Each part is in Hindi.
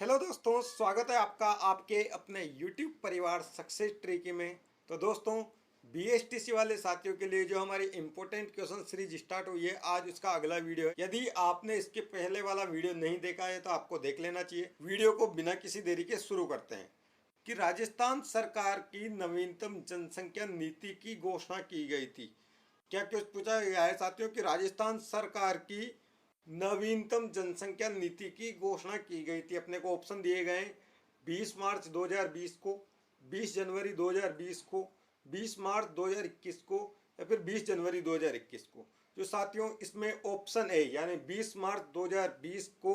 हेलो दोस्तों, स्वागत है आपका आपके अपने YouTube परिवार सक्सेस ट्रिकी में। तो दोस्तों, BSTC वाले साथियों के लिए जो हमारी इंपॉर्टेंट क्वेश्चन सीरीज स्टार्ट हुई है, आज उसका अगला वीडियो है। यदि आपने इसके पहले वाला वीडियो नहीं देखा है तो आपको देख लेना चाहिए। वीडियो को बिना किसी देरी के शुरू करते हैं कि राजस्थान सरकार की नवीनतम जनसंख्या नीति की घोषणा की गई थी। क्या कुछ पूछा गया है साथियों कि राजस्थान सरकार की नवीनतम जनसंख्या नीति की घोषणा की गई थी। अपने को ऑप्शन दिए गए 20 मार्च 2020 को, 20 जनवरी 2020 को, 20 मार्च 2021 को या फिर 20 जनवरी 2021 को। जो साथियों इसमें ऑप्शन ए यानी 20 मार्च 2020 को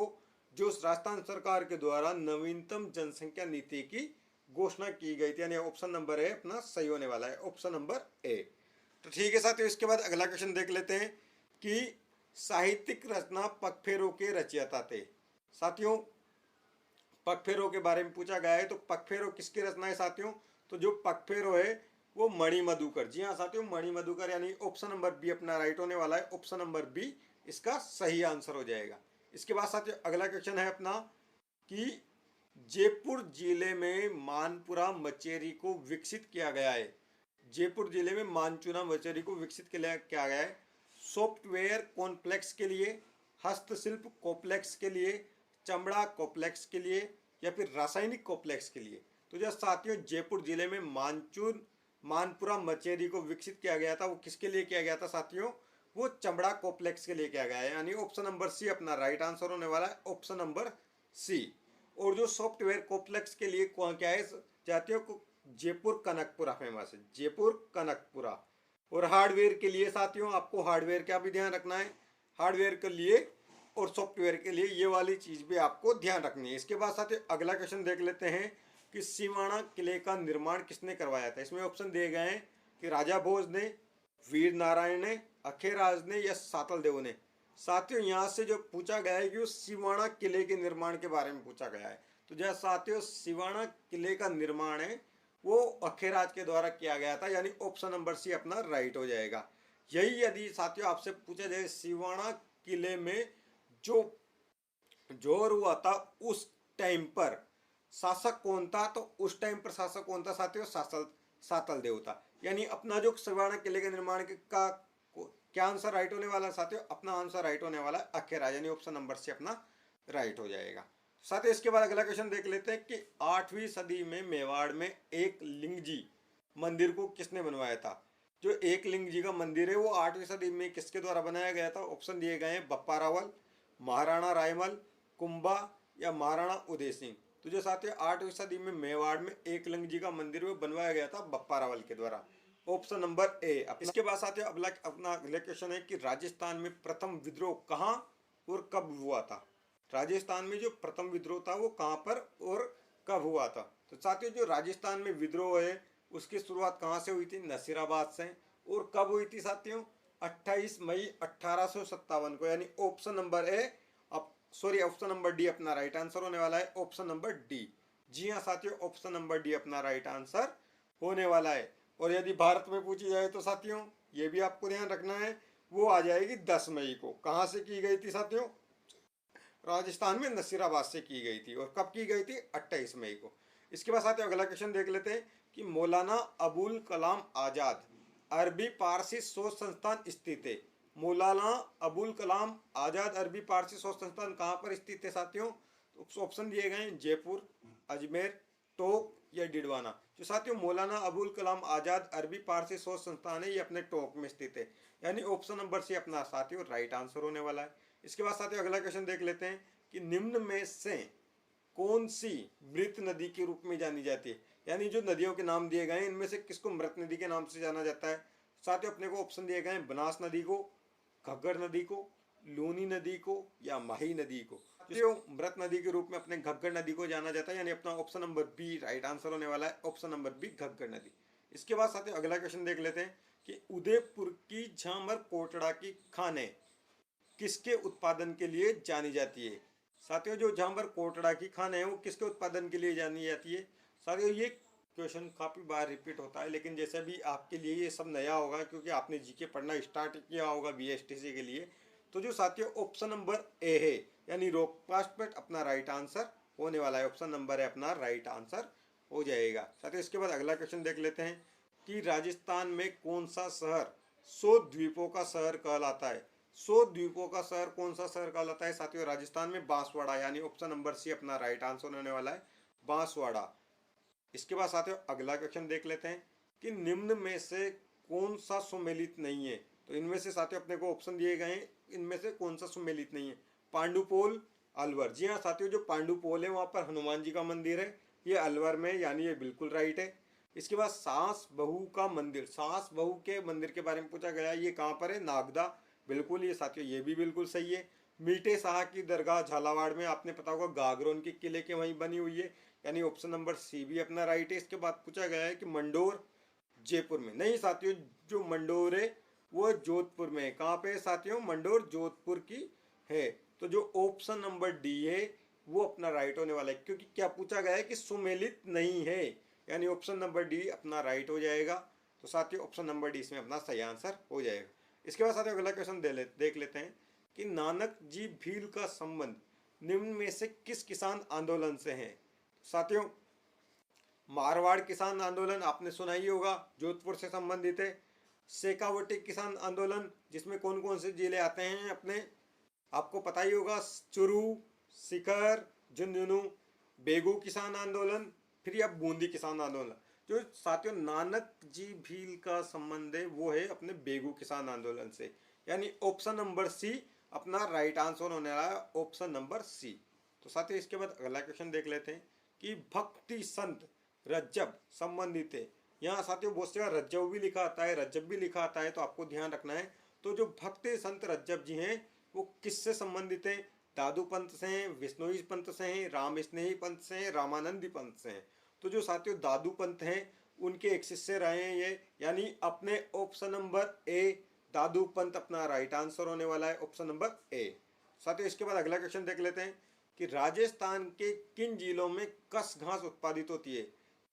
जो राजस्थान सरकार के द्वारा नवीनतम जनसंख्या नीति की घोषणा की गई थी, यानी ऑप्शन नंबर ए अपना सही होने वाला है, ऑप्शन नंबर ए। तो ठीक है साथियों, इसके बाद अगला क्वेश्चन देख लेते हैं कि साहित्यिक रचना पगफेरों के रचयिता थे। साथियों, पगफेरों के बारे में पूछा गया है, तो पगफेरों किसकी रचना है साथियों? तो जो पगफेरों है वो मणिमधुकर। जी हाँ साथियों, मणिमधुकर, यानी ऑप्शन नंबर बी अपना राइट होने वाला है। ऑप्शन नंबर बी इसका सही आंसर हो जाएगा। इसके बाद साथियों अगला क्वेश्चन है अपना कि जयपुर जिले में मानपुरा मचेरी को विकसित किया गया है। जयपुर जिले में मानचूना मचेरी को विकसित किया गया है सॉफ्टवेयर कॉम्प्लेक्स के लिए, हस्तशिल्प कॉम्प्लेक्स के लिए, चमड़ा कॉम्प्लेक्स के लिए या फिर रासायनिक कॉम्प्लेक्स के लिए। तो जो साथियों जयपुर जिले में मानपुरा मचेरी को विकसित किया गया था, वो किसके लिए किया गया था साथियों? वो चमड़ा कॉम्प्लेक्स के लिए किया गया है, यानी ऑप्शन नंबर सी अपना राइट आंसर होने वाला है, ऑप्शन नंबर सी। और जो सॉफ्टवेयर कॉम्प्लेक्स के लिए क्या है साथियों को? जयपुर कनकपुरा फेमस है, जयपुर कनकपुरा। और हार्डवेयर के लिए साथियों आपको हार्डवेयर का भी ध्यान रखना है, हार्डवेयर के लिए और सॉफ्टवेयर के लिए ये वाली चीज भी आपको ध्यान रखनी है। इसके बाद साथियों अगला क्वेश्चन देख लेते हैं कि सिवाना किले का निर्माण किसने करवाया था। इसमें ऑप्शन दिए गए हैं कि राजा भोज ने, वीर नारायण ने, अखेराज ने या सातल देव ने। साथियों यहाँ से जो पूछा गया है कि वो सिवाना किले के निर्माण के बारे में पूछा गया है। तो जैसा साथियों सिवाना किले का निर्माण है वो अखेराज के द्वारा किया गया था, यानी ऑप्शन नंबर सी अपना राइट हो जाएगा। यही यदि साथियों आपसे पूछा जाए सिवाना किले में जो जोर हुआ था उस टाइम पर शासक कौन था, तो उस टाइम पर शासक कौन था साथियों? सातल देव था। यानी अपना जो सिवाना किले के निर्माण का क्या आंसर राइट होने वाला है साथियों? अपना आंसर राइट होने वाला है अखेराज, यानी ऑप्शन नंबर सी अपना राइट हो जाएगा। साथ ही इसके बाद अगला क्वेश्चन देख लेते हैं कि 8वीं सदी में मेवाड़ में एक लिंग जी मंदिर को किसने बनवाया था। जो एक लिंग जी का मंदिर है वो 8वीं सदी में किसके द्वारा बनाया गया था? ऑप्शन दिए गए हैं बप्पा रावल, महाराणा रायमल, कुंभा या महाराणा उदय सिंह। तो जो साथियों 8वीं सदी में मेवाड़ में एक लिंग जी का मंदिर वो बनवाया गया था बप्पा रावल के द्वारा, ऑप्शन नंबर ए। इसके बाद साथियों अपना अगला क्वेश्चन है कि राजस्थान में प्रथम विद्रोह कहाँ और कब हुआ था। राजस्थान में जो प्रथम विद्रोह था वो कहाँ पर और कब हुआ था? तो साथियों जो राजस्थान में विद्रोह है उसकी शुरुआत कहाँ से हुई थी? नसीराबाद से। और कब हुई थी साथियों? 28 मई 1857 को, यानी option number A option number D अपना राइट आंसर होने वाला है, ऑप्शन नंबर डी। जी हाँ साथियों, ऑप्शन नंबर डी अपना राइट आंसर होने वाला है। और यदि भारत में पूछी जाए तो साथियों ये भी आपको ध्यान रखना है, वो आ जाएगी 10 मई को। कहाँ से की गई थी साथियों? राजस्थान में नसीराबाद से की गई थी। और कब की गई थी? 28 मई को। इसके बाद साथियों अगला क्वेश्चन देख लेते हैं कि मौलाना अबुल कलाम आजाद अरबी पारसी शोध संस्थान स्थित है। मौलाना अबुल कलाम आजाद अरबी पारसी शोध संस्थान कहाँ पर स्थित है साथियों? तो ऑप्शन दिए गए हैं जयपुर, अजमेर, टोंक या डिडवाना। जो साथियों मौलाना अबुल कलाम आजाद अरबी पारसी शोध संस्थान है ये अपने टोंक में स्थित है, यानी ऑप्शन नंबर सी अपना साथियों राइट आंसर होने वाला है। इसके बाद साथियों अगला क्वेश्चन देख लेते हैं कि निम्न में से कौन सी मृत नदी के रूप में जानी जाती है। यानी जो नदियों के नाम दिए गए हैं इनमें से किसको मृत नदी के नाम से जाना जाता है? साथियों अपने को ऑप्शन दिए गए हैं बनास नदी को, घग्गर नदी को, लूनी नदी को या माही नदी को। जो मृत नदी के रूप में अपने घग्गर नदी को जाना जाता है, यानी अपना option number B right answer होने वाला है, ऑप्शन नंबर बी घग्गर नदी। इसके बाद साथियों अगला क्वेश्चन देख लेते हैं कि उदयपुर की झामर कोटड़ा की खाने किसके उत्पादन के लिए जानी जाती है। साथियों जो झांबर कोटड़ा की खान है वो किसके उत्पादन के लिए जानी जाती है? साथियों ये क्वेश्चन काफ़ी बार रिपीट होता है, लेकिन जैसे भी आपके लिए ये सब नया होगा क्योंकि आपने जीके पढ़ना स्टार्ट किया होगा BSTC के लिए। तो जो साथियों ऑप्शन नंबर ए है यानी रोक पास्टपेट अपना राइट आंसर होने वाला है। ऑप्शन नंबर है अपना राइट आंसर हो जाएगा। साथियों इसके बाद अगला क्वेश्चन देख लेते हैं कि राजस्थान में कौन सा शहर 100 द्वीपों का शहर कहलाता है। 100 द्वीपों का शहर कौन सा शहर कहलाता है साथियों? राजस्थान में बांसवाड़ा, यानी ऑप्शन नंबर सी अपना राइट आंसर होने वाला है, बांसवाड़ा। इसके बाद साथियों अगला क्वेश्चन देख लेते हैं कि निम्न में से कौन सा सुमेलित नहीं है। तो इनमें से साथियों अपने को ऑप्शन दिए गए हैं, इनमें से कौन सा सुमेलित नहीं है? पांडुपोल, अलवर। जी हाँ साथियों, जो पांडुपोल है वहाँ पर हनुमान जी का मंदिर है, ये अलवर में, यानी ये बिल्कुल राइट है। इसके बाद सास बहू का मंदिर, सास बहू के मंदिर के बारे में पूछा गया है, ये कहाँ पर है? नागदा। बिल्कुल ये साथियों ये भी बिल्कुल सही है। मीठे शाह की दरगाह झालावाड़ में, आपने पता होगा गागरोन के किले के वहीं बनी हुई है, यानी ऑप्शन नंबर सी भी अपना राइट है। इसके बाद पूछा गया है कि मंडोर जयपुर में, नहीं साथियों, जो मंडोर है वो जोधपुर में है। कहाँ पे है साथियों? मंडोर जोधपुर की है। तो जो ऑप्शन नंबर डी है वो अपना राइट होने वाला है, क्योंकि क्या पूछा गया है कि सुमेलित नहीं है, यानी ऑप्शन नंबर डी अपना राइट हो जाएगा। तो साथियों ऑप्शन नंबर डी इसमें अपना सही आंसर हो जाएगा। इसके बाद साथियों अगला क्वेश्चन देख लेते हैं कि नानक जी भील का संबंध निम्न में से किस किसान आंदोलन से है। साथियों मारवाड़ किसान आंदोलन आपने सुना ही होगा, जोधपुर से संबंधित है। शेखावटी किसान आंदोलन, जिसमें कौन कौन से जिले आते हैं अपने, आपको पता ही होगा, चुरू, सीकर, झुंझुनू। बेगू किसान आंदोलन, फिर अब बूंदी किसान आंदोलन। जो साथियों नानक जी भील का संबंध है वो है अपने बेगू किसान आंदोलन से, यानी ऑप्शन नंबर सी अपना राइट आंसर होने वाला है, ऑप्शन नंबर सी। तो साथियों इसके बाद अगला क्वेश्चन देख लेते हैं कि भक्ति संत रज्जब संबंधित है। यहाँ साथियों बहुत से रज्जब भी लिखा आता है, रज्जब भी लिखा आता है, तो आपको ध्यान रखना है। तो जो भक्ति संत रज्जब जी हैं वो किससे संबंधित हैं? दादू पंथ से हैं, विष्णोई पंथ से हैं, राम स्नेही पंथ से हैं, रामानंदी पंथ से हैं। तो जो साथियों दादू पंथ हैं उनके एक शिष्य रहे हैं ये, यानी अपने ऑप्शन नंबर ए दादू पंथ अपना राइट आंसर होने वाला है, ऑप्शन नंबर ए। साथियों इसके बाद अगला क्वेश्चन देख लेते हैं कि राजस्थान के किन जिलों में कस घास उत्पादित होती है।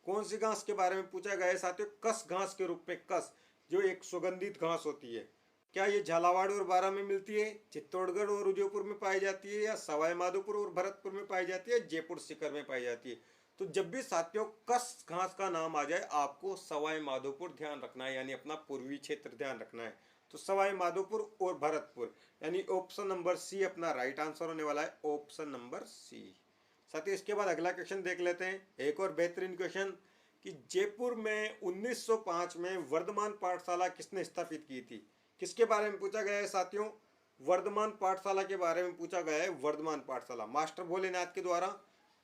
कौन सी घास के बारे में पूछा गया है साथियों? कस घास के रूप में, कस जो एक सुगंधित घास होती है। क्या ये झालावाड़ और बारां में मिलती है, चित्तौड़गढ़ और उदयपुर में पाई जाती है, या सवाई माधोपुर और भरतपुर में पाई जाती है, जयपुर सीकर में पाई जाती है? तो जब भी साथियों कस घास का नाम आ जाए आपको सवाई माधोपुर ध्यान रखना है, यानी अपना पूर्वी क्षेत्र ध्यान रखना है। तो सवाई माधोपुर और भरतपुर, यानी ऑप्शन नंबर सी अपना राइट आंसर होने वाला है, ऑप्शन नंबर सी। साथियों इसके बाद अगला क्वेश्चन देख लेते हैं, एक और बेहतरीन क्वेश्चन कि जयपुर में 1905 में वर्धमान पाठशाला किसने स्थापित की थी। किसके बारे में पूछा गया है साथियों? वर्धमान पाठशाला के बारे में पूछा गया है। वर्धमान पाठशाला मास्टर भोलेनाथ के द्वारा,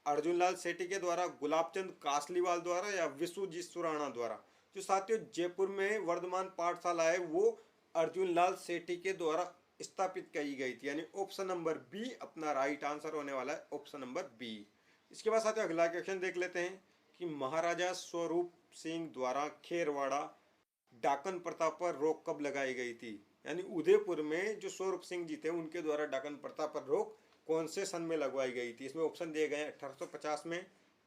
अर्जुन लाल सेठी के द्वारा, गुलाबचंद कासलीवाल द्वारा, या विश्वजीत सुराणा द्वारा। जो साथियों जयपुर में वर्धमान पाठशाला है वो अर्जुन लाल सेठी के द्वारा स्थापित की गई थी, यानी ऑप्शन नंबर बी अपना राइट आंसर होने वाला है, ऑप्शन नंबर बी। इसके बाद साथियों अगला क्वेश्चन देख लेते हैं कि महाराजा स्वरूप सिंह द्वारा खेरवाड़ा डाकन प्रथा पर रोक कब लगाई गई थी। यानी उदयपुर में जो स्वरूप सिंह जी थे उनके द्वारा डाकन प्रथा पर रोक कौन से सन में लगवाई गई थी। इसमें ऑप्शन दिए गए हैं 1850 में,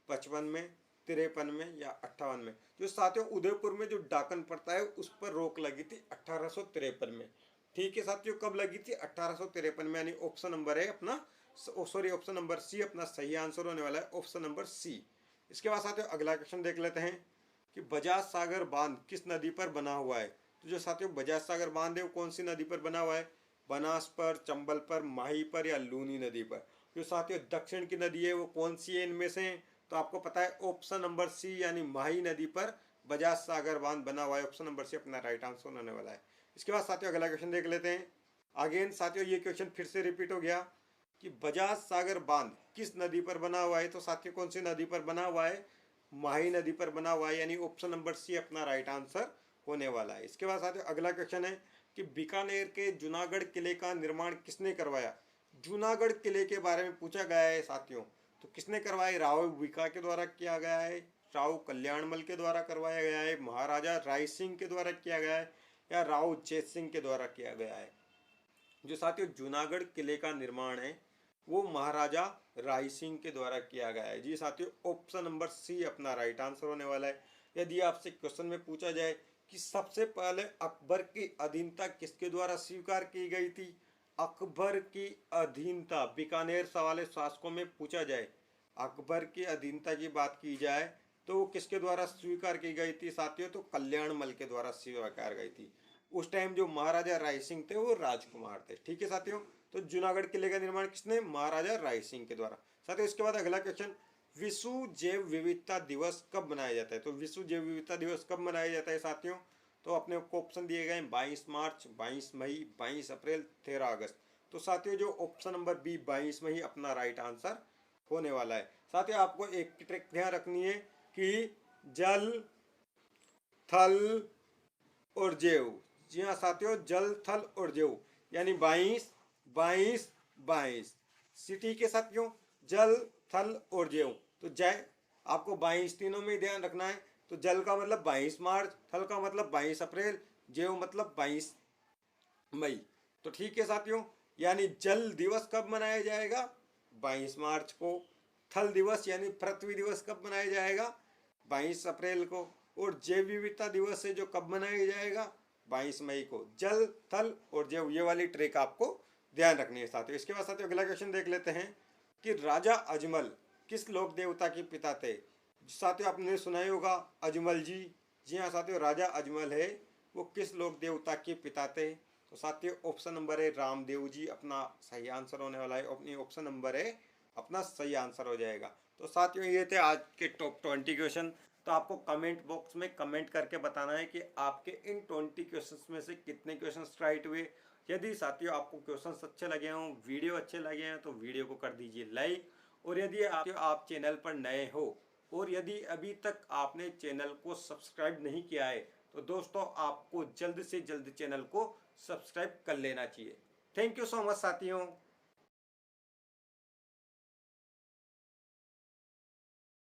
55 में, 53 में, या 58 में। जो साथियों उदयपुर में जो डाकन प्रथा है उस पर रोक लगी थी 1853 में। ठीक है साथियों, कब लगी थी? 1853 में, यानी ऑप्शन नंबर है अपना, सॉरी ऑप्शन नंबर सी अपना सही आंसर होने वाला है, ऑप्शन नंबर सी। इसके बाद साथियों अगला क्वेश्चन देख लेते हैं कि बजाज सागर बांध किस नदी पर बना हुआ है। तो जो साथियों बजाज सागर बांध है वो कौन सी नदी पर बना हुआ है? बनास पर, चंबल पर, माही पर, या लूनी नदी पर। जो साथियों दक्षिण की नदी है वो कौन सी है इनमें से? तो आपको पता है ऑप्शन नंबर सी, यानी माही नदी पर बजाज सागर बांध बना हुआ है, ऑप्शन नंबर सी अपना राइट आंसर होने वाला है। इसके बाद साथियों अगला क्वेश्चन देख लेते हैं। अगेन साथियों ये क्वेश्चन फिर से रिपीट हो गया कि बजाज सागर बांध किस नदी पर बना हुआ है। तो साथियों कौन सी नदी पर बना हुआ है? माही नदी पर बना हुआ है, यानी ऑप्शन नंबर सी अपना राइट आंसर होने वाला है। इसके बाद साथियों अगला क्वेश्चन है कि बीकानेर के जूनागढ़ किले का निर्माण किसने करवाया। जूनागढ़ किले के बारे में पूछा गया है साथियों, तो किसने करवाया? राव भिका के द्वारा किया गया है, राव कल्याणमल के द्वारा करवाया गया है, महाराजा राय सिंह के द्वारा किया गया है, या राव जैत सिंह के द्वारा किया गया है। जो साथियों जूनागढ़ किले का निर्माण है वो महाराजा राय सिंह के द्वारा किया गया है। जी साथियों ऑप्शन नंबर सी अपना राइट आंसर होने वाला है। यदि आपसे क्वेश्चन में पूछा जाए कि सबसे पहले अकबर की अधीनता किसके द्वारा स्वीकार की गई थी, अकबर की अधीनता बीकानेर वाले शासकों में पूछा जाए अकबर की अधीनता की बात की जाए तो वो किसके द्वारा स्वीकार की गई थी साथियों? तो कल्याणमल के द्वारा स्वीकार गई थी। उस टाइम जो महाराजा राय सिंह थे वो राजकुमार थे। ठीक है साथियों, तो जूनागढ़ किले का निर्माण किसने? महाराजा राय सिंह के द्वारा। साथियों इसके बाद अगला क्वेश्चन, विश्व जैव विविधता दिवस कब मनाया जाता है? तो विश्व जैव विविधता दिवस कब मनाया जाता है साथियों? तो अपने को ऑप्शन दिए गए 22 मार्च, 22 मई, 22 अप्रैल, 13 अगस्त। तो साथियों जो ऑप्शन नंबर बी 22 मई अपना राइट आंसर होने वाला है। साथियों आपको एक ट्रिक ध्यान रखनी है कि जल, थल और जैव, जी हाँ साथियों, जल, थल और जैव, यानी 22 22 22 सिटी के साथियों, जल, थल और जैव। तो जय आपको 22 तीनों में ध्यान रखना है। तो जल का मतलब 22 मार्च, थल का मतलब 22 अप्रैल, जैव मतलब 22 मई। तो ठीक है साथियों, यानी जल दिवस कब मनाया जाएगा? 22 मार्च को। थल दिवस यानी पृथ्वी दिवस कब मनाया जाएगा? 22 अप्रैल को। और जैव विविधता दिवस है जो कब मनाया जाएगा? 22 मई को। जल, थल और जैव, ये वाली ट्रिक आपको ध्यान रखनी है साथियों। इसके बाद साथियों अगला क्वेश्चन देख लेते हैं कि राजा अजमल किस लोक देवता के पिता थे? साथियों आपने सुना ही होगा अजमल जी। जी हाँ साथियों, राजा अजमल है वो किस लोक देवता के पिता थे? तो साथियों ऑप्शन नंबर है रामदेव जी अपना सही आंसर होने वाला है। अपनी ऑप्शन नंबर है अपना सही आंसर हो जाएगा। तो साथियों ये थे आज के टॉप 20 क्वेश्चन। तो आपको कमेंट बॉक्स में कमेंट करके बताना है कि आपके इन 20 क्वेश्चंस में से कितने क्वेश्चंस राइट हुए। यदि साथियों आपको क्वेश्चंस अच्छे लगे हों, वीडियो अच्छे लगे हैं, तो वीडियो को कर दीजिए लाइक। और यदि आप चैनल पर नए हो और यदि अभी तक आपने चैनल को सब्सक्राइब नहीं किया है तो दोस्तों आपको जल्द से जल्द चैनल को सब्सक्राइब कर लेना चाहिए। थैंक यू सो मच साथियों।